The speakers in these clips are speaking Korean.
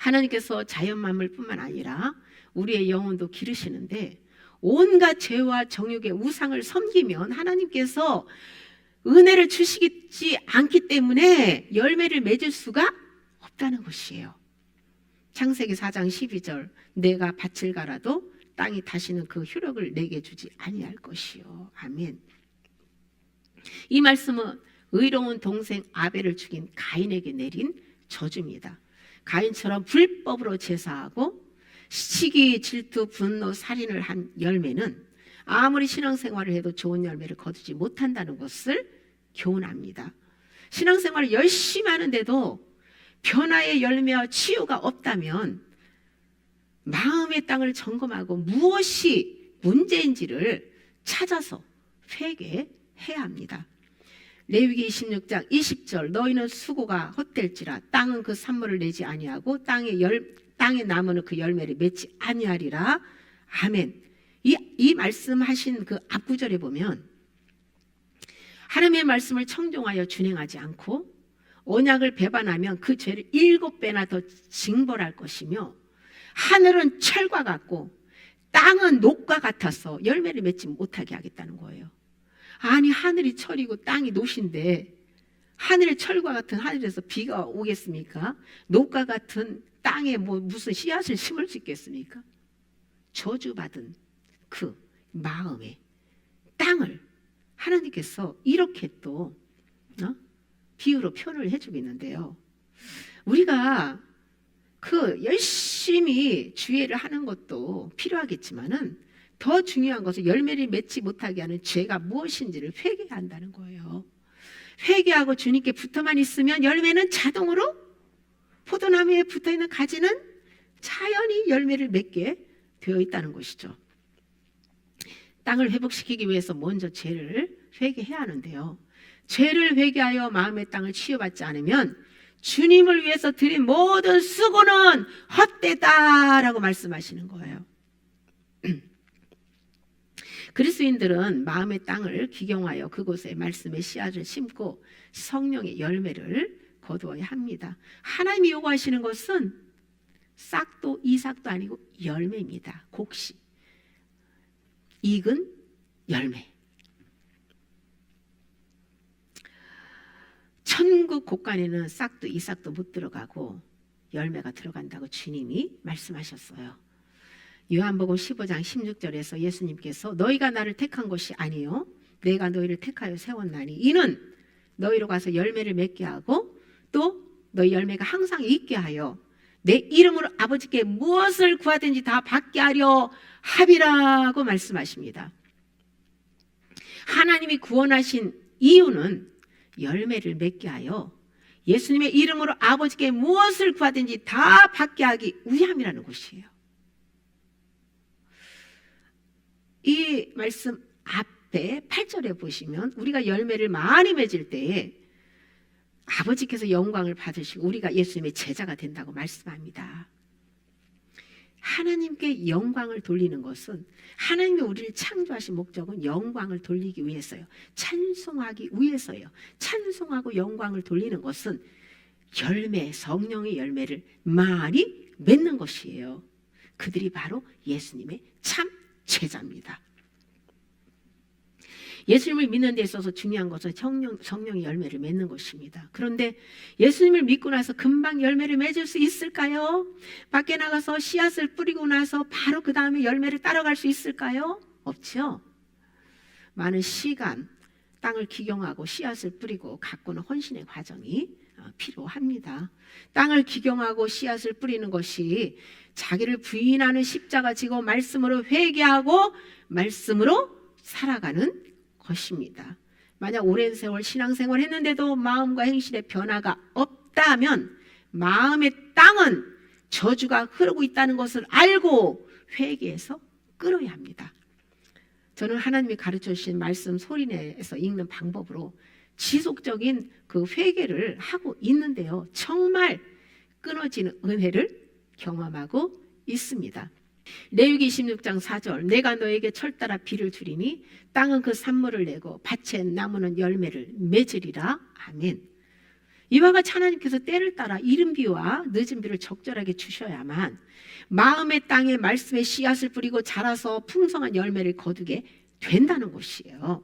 하나님께서 자연 만물뿐만 아니라 우리의 영혼도 기르시는데 온갖 죄와 정욕의 우상을 섬기면 하나님께서 은혜를 주시지 않기 때문에 열매를 맺을 수가 없다는 것이에요. 창세기 4장 12절 내가 밭을 갈아도 땅이 다시는 그 효력을 내게 주지 아니할 것이요. 아멘. 이 말씀은 의로운 동생 아벨을 죽인 가인에게 내린 저주입니다. 가인처럼 불법으로 제사하고 시기, 질투, 분노, 살인을 한 열매는 아무리 신앙생활을 해도 좋은 열매를 거두지 못한다는 것을 교훈합니다. 신앙생활을 열심히 하는데도 변화의 열매와 치유가 없다면 마음의 땅을 점검하고 무엇이 문제인지를 찾아서 회개해야 합니다. 레위기 26장 20절 너희는 수고가 헛될지라 땅은 그 산물을 내지 아니하고 땅에 나무는 그 열매를 맺지 아니하리라. 아멘. 이 말씀하신 그 앞구절에 보면 하나님의 말씀을 청종하여 준행하지 않고 언약을 배반하면 그 죄를 7배나 더 징벌할 것이며 하늘은 철과 같고 땅은 녹과 같아서 열매를 맺지 못하게 하겠다는 거예요. 아니 하늘이 철이고 땅이 녹인데 하늘의 철과 같은 하늘에서 비가 오겠습니까? 녹과 같은 땅에 무슨 씨앗을 심을 수 있겠습니까? 저주받은 그 마음의 땅을 하나님께서 이렇게 또 비유로 표현을 해주고 있는데요. 우리가 그 열심히 주의를 하는 것도 필요하겠지만은 더 중요한 것은 열매를 맺지 못하게 하는 죄가 무엇인지를 회개해야 한다는 거예요. 회개하고 주님께 붙어만 있으면 열매는 자동으로 포도나무에 붙어있는 가지는 자연히 열매를 맺게 되어 있다는 것이죠. 땅을 회복시키기 위해서 먼저 죄를 회개해야 하는데요. 죄를 회개하여 마음의 땅을 치유받지 않으면 주님을 위해서 드린 모든 수고는 헛되다라고 말씀하시는 거예요. 그리스도인들은 마음의 땅을 기경하여 그곳에 말씀의 씨앗을 심고 성령의 열매를 거두어야 합니다. 하나님이 요구하시는 것은 싹도 이삭도 아니고 열매입니다. 곡식, 익은 열매. 천국 곳간에는 싹도 이삭도 못 들어가고 열매가 들어간다고 주님이 말씀하셨어요. 요한복음 15장 16절에서 예수님께서 너희가 나를 택한 것이 아니요 내가 너희를 택하여 세웠나니 이는 너희로 가서 열매를 맺게 하고 또 너희 열매가 항상 있게 하여 내 이름으로 아버지께 무엇을 구하든지 다 받게 하려 합이라고 말씀하십니다. 하나님이 구원하신 이유는 열매를 맺게 하여 예수님의 이름으로 아버지께 무엇을 구하든지 다 받게 하기 위함이라는 것이에요. 이 말씀 앞에 8절에 보시면 우리가 열매를 많이 맺을 때에 아버지께서 영광을 받으시고 우리가 예수님의 제자가 된다고 말씀합니다. 하나님께 영광을 돌리는 것은 하나님이 우리를 창조하신 목적은 영광을 돌리기 위해서요. 찬송하기 위해서요. 찬송하고 영광을 돌리는 것은 열매, 성령의 열매를 많이 맺는 것이에요. 그들이 바로 예수님의 참 제자입니다. 예수님을 믿는 데 있어서 중요한 것은 성령의 열매를 맺는 것입니다. 그런데 예수님을 믿고 나서 금방 열매를 맺을 수 있을까요? 밖에 나가서 씨앗을 뿌리고 나서 바로 그 다음에 열매를 따라갈 수 있을까요? 없죠. 많은 시간, 땅을 기경하고 씨앗을 뿌리고 가꾸는 헌신의 과정이 필요합니다. 땅을 기경하고 씨앗을 뿌리는 것이 자기를 부인하는 십자가 지고 말씀으로 회개하고 말씀으로 살아가는 것입니다. 만약 오랜 세월 신앙생활 했는데도 마음과 행실의 변화가 없다면 마음의 땅은 저주가 흐르고 있다는 것을 알고 회개해서 끊어야 합니다. 저는 하나님이 가르쳐 주신 말씀 소리내에서 읽는 방법으로 지속적인 그 회개를 하고 있는데요. 정말 끊어지는 은혜를 경험하고 있습니다. 레위기 26장 4절 내가 너에게 철 따라 비를 주리니 땅은 그 산물을 내고 밭의 나무는 열매를 맺으리라. 아멘. 이와 같이 하나님께서 때를 따라 이른 비와 늦은 비를 적절하게 주셔야만 마음의 땅에 말씀의 씨앗을 뿌리고 자라서 풍성한 열매를 거두게 된다는 것이에요.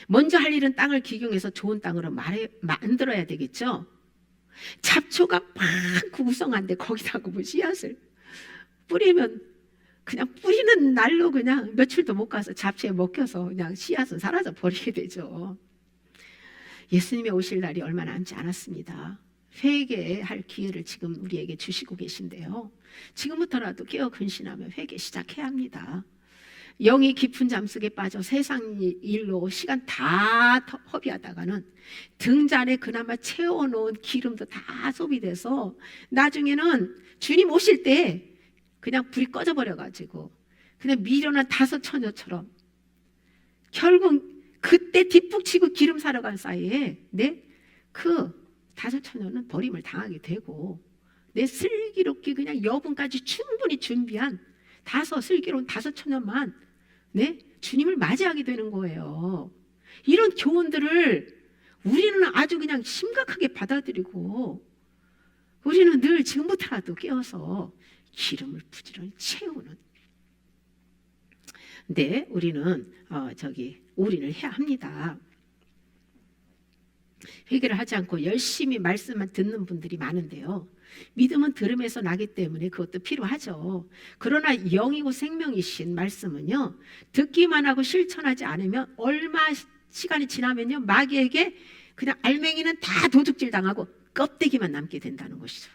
먼저 할 일은 땅을 기경해서 좋은 땅으로 만들어야 되겠죠. 잡초가 막 구성한데 거기다가 뭐 씨앗을 뿌리면 그냥 뿌리는 날로 그냥 며칠도 못 가서 잡초에 먹혀서 그냥 씨앗은 사라져 버리게 되죠. 예수님이 오실 날이 얼마 남지 않았습니다. 회개할 기회를 지금 우리에게 주시고 계신데요. 지금부터라도 깨어 근신하며 회개 시작해야 합니다. 영이 깊은 잠속에 빠져 세상 일로 시간 다 허비하다가는 등잔에 그나마 채워놓은 기름도 다 소비돼서 나중에는 주님 오실 때 그냥 불이 꺼져버려가지고 그냥 미련한 다섯 처녀처럼 결국 그때 뒷북치고 기름 사러 간 사이에 그 다섯 처녀는 버림을 당하게 되고 슬기롭게 그냥 여분까지 충분히 준비한 슬기로운 다섯 처녀만 주님을 맞이하게 되는 거예요. 이런 교훈들을 우리는 아주 그냥 심각하게 받아들이고 우리는 늘 지금부터라도 깨어서 기름을 부지런히 채우는 우리는 올인을 해야 합니다. 회개를 하지 않고 열심히 말씀만 듣는 분들이 많은데요. 믿음은 들음에서 나기 때문에 그것도 필요하죠. 그러나 영이고 생명이신 말씀은요, 듣기만 하고 실천하지 않으면 얼마 시간이 지나면요, 마귀에게 그냥 알맹이는 다 도둑질 당하고 껍데기만 남게 된다는 것이죠.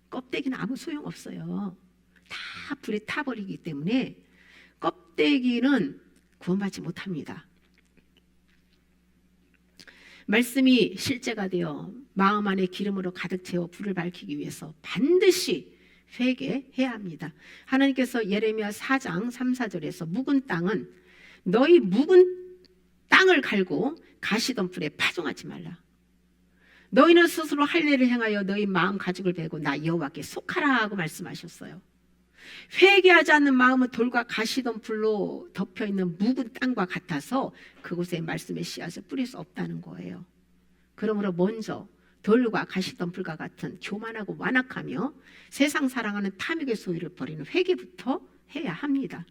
껍데기는 아무 소용없어요. 다 불에 타버리기 때문에 껍데기는 구원받지 못합니다. 말씀이 실제가 되어 마음 안에 기름으로 가득 채워 불을 밝히기 위해서 반드시 회개해야 합니다. 하나님께서 예레미야 4장 3, 4절에서 묵은 땅은 너희 묵은 땅을 갈고 가시던 불에 파종하지 말라. 너희는 스스로 할례를 행하여 너희 마음 가죽을 베고 나 여호와께 속하라 하고 말씀하셨어요. 회개하지 않는 마음은 돌과 가시던 불로 덮여있는 묵은 땅과 같아서 그곳에 말씀의 씨앗을 뿌릴 수 없다는 거예요. 그러므로 먼저 돌과 가시던 불과 같은 교만하고 완악하며 세상 사랑하는 탐욕의 소유를 버리는 회개부터 해야 합니다.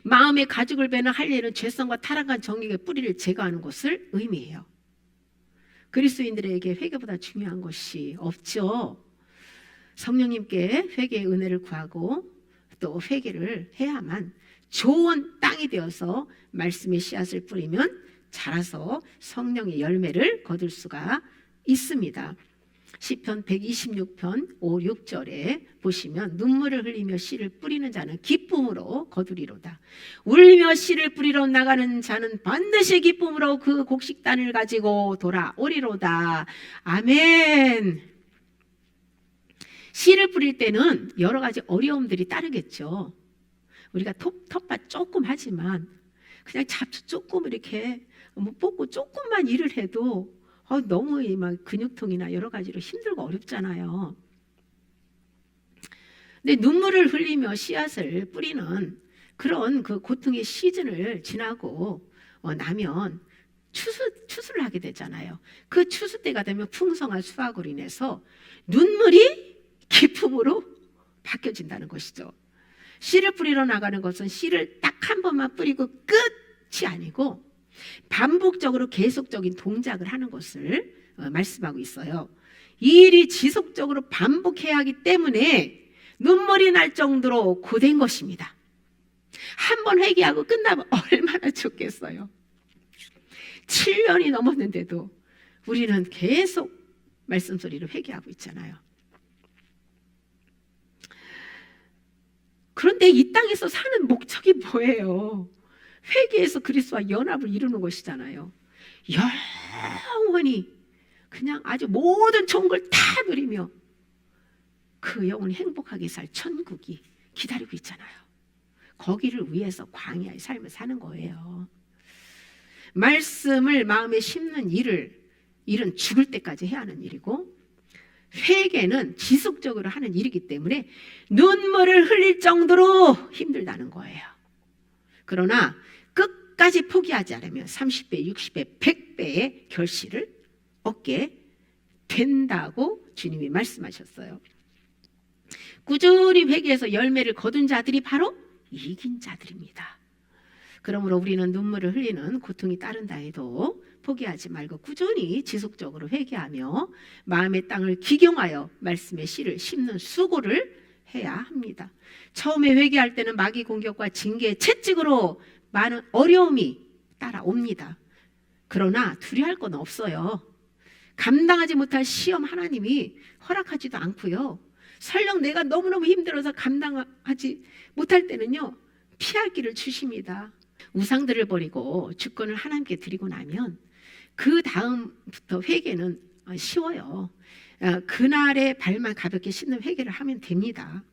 마음의 가죽을 베는 할례는 죄성과 타락한 정욕의 뿌리를 제거하는 것을 의미해요. 그리스도인들에게 회개보다 중요한 것이 없죠. 성령님께 회개의 은혜를 구하고 또 회개를 해야만 좋은 땅이 되어서 말씀의 씨앗을 뿌리면 자라서 성령의 열매를 거둘 수가 있습니다. 시편 126편 5, 6절에 보시면 눈물을 흘리며 씨를 뿌리는 자는 기쁨으로 거두리로다. 울며 씨를 뿌리러 나가는 자는 반드시 기쁨으로 그 곡식단을 가지고 돌아오리로다. 아멘. 씨를 뿌릴 때는 여러 가지 어려움들이 따르겠죠. 우리가 텃밭 조금 하지만 그냥 잡초 조금 이렇게 뽑고 조금만 일을 해도 너무 막 근육통이나 여러 가지로 힘들고 어렵잖아요. 근데 눈물을 흘리며 씨앗을 뿌리는 그런 그 고통의 시즌을 지나고 나면 추수를 하게 되잖아요. 그 추수 때가 되면 풍성한 수확으로 인해서 눈물이 기쁨으로 바뀌어진다는 것이죠. 씨를 뿌리러 나가는 것은 씨를 딱 한 번만 뿌리고 끝이 아니고 반복적으로 계속적인 동작을 하는 것을 말씀하고 있어요. 이 일이 지속적으로 반복해야 하기 때문에 눈물이 날 정도로 고된 것입니다. 한 번 회개하고 끝나면 얼마나 좋겠어요. 7년이 넘었는데도 우리는 계속 말씀소리로 회개하고 있잖아요. 그런데 이 땅에서 사는 목적이 뭐예요? 회개해서 그리스도와 연합을 이루는 것이잖아요. 영원히 그냥 아주 모든 좋은 걸 다 누리며 그 영혼이 행복하게 살 천국이 기다리고 있잖아요. 거기를 위해서 광야의 삶을 사는 거예요. 말씀을 마음에 심는 일은 죽을 때까지 해야 하는 일이고 회개는 지속적으로 하는 일이기 때문에 눈물을 흘릴 정도로 힘들다는 거예요. 그러나 끝까지 포기하지 않으면 30배, 60배, 100배의 결실을 얻게 된다고 주님이 말씀하셨어요. 꾸준히 회개해서 열매를 거둔 자들이 바로 이긴 자들입니다. 그러므로 우리는 눈물을 흘리는 고통이 따른다 해도 포기하지 말고 꾸준히 지속적으로 회개하며 마음의 땅을 기경하여 말씀의 씨를 심는 수고를 해야 합니다. 처음에 회개할 때는 마귀 공격과 징계, 채찍으로 많은 어려움이 따라옵니다. 그러나 두려워할 건 없어요. 감당하지 못할 시험 하나님이 허락하지도 않고요. 설령 내가 너무너무 힘들어서 감당하지 못할 때는요, 피할 길을 주십니다. 우상들을 버리고 주권을 하나님께 드리고 나면 그 다음부터 회개는 쉬워요. 그날의 발만 가볍게 씻는 회개를 하면 됩니다.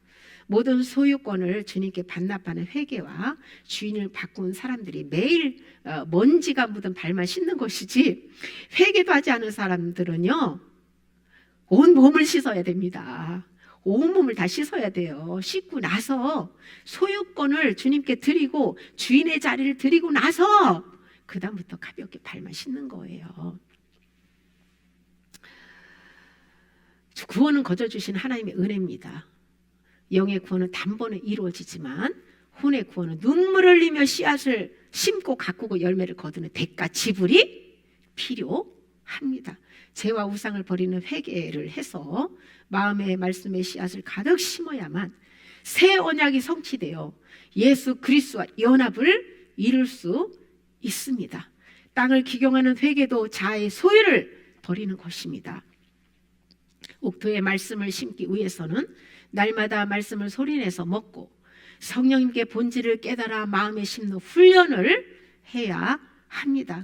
모든 소유권을 주님께 반납하는 회개와 주인을 바꾼 사람들이 매일 먼지가 묻은 발만 씻는 것이지, 회개도 하지 않은 사람들은요, 온 몸을 씻어야 됩니다. 온 몸을 다 씻어야 돼요. 씻고 나서 소유권을 주님께 드리고 주인의 자리를 드리고 나서 그 다음부터 가볍게 발만 씻는 거예요. 구원은 거저 주신 하나님의 은혜입니다. 영의 구원은 단번에 이루어지지만 혼의 구원은 눈물을 흘리며 씨앗을 심고 가꾸고 열매를 거두는 대가 지불이 필요합니다. 죄와 우상을 버리는 회개를 해서 마음의 말씀의 씨앗을 가득 심어야만 새 언약이 성취되어 예수 그리스도와 연합을 이룰 수 있습니다. 땅을 기경하는 회개도 자아의 소유를 버리는 것입니다. 옥토의 말씀을 심기 위해서는 날마다 말씀을 소리내서 먹고 성령님께 본질을 깨달아 마음에 심는 훈련을 해야 합니다.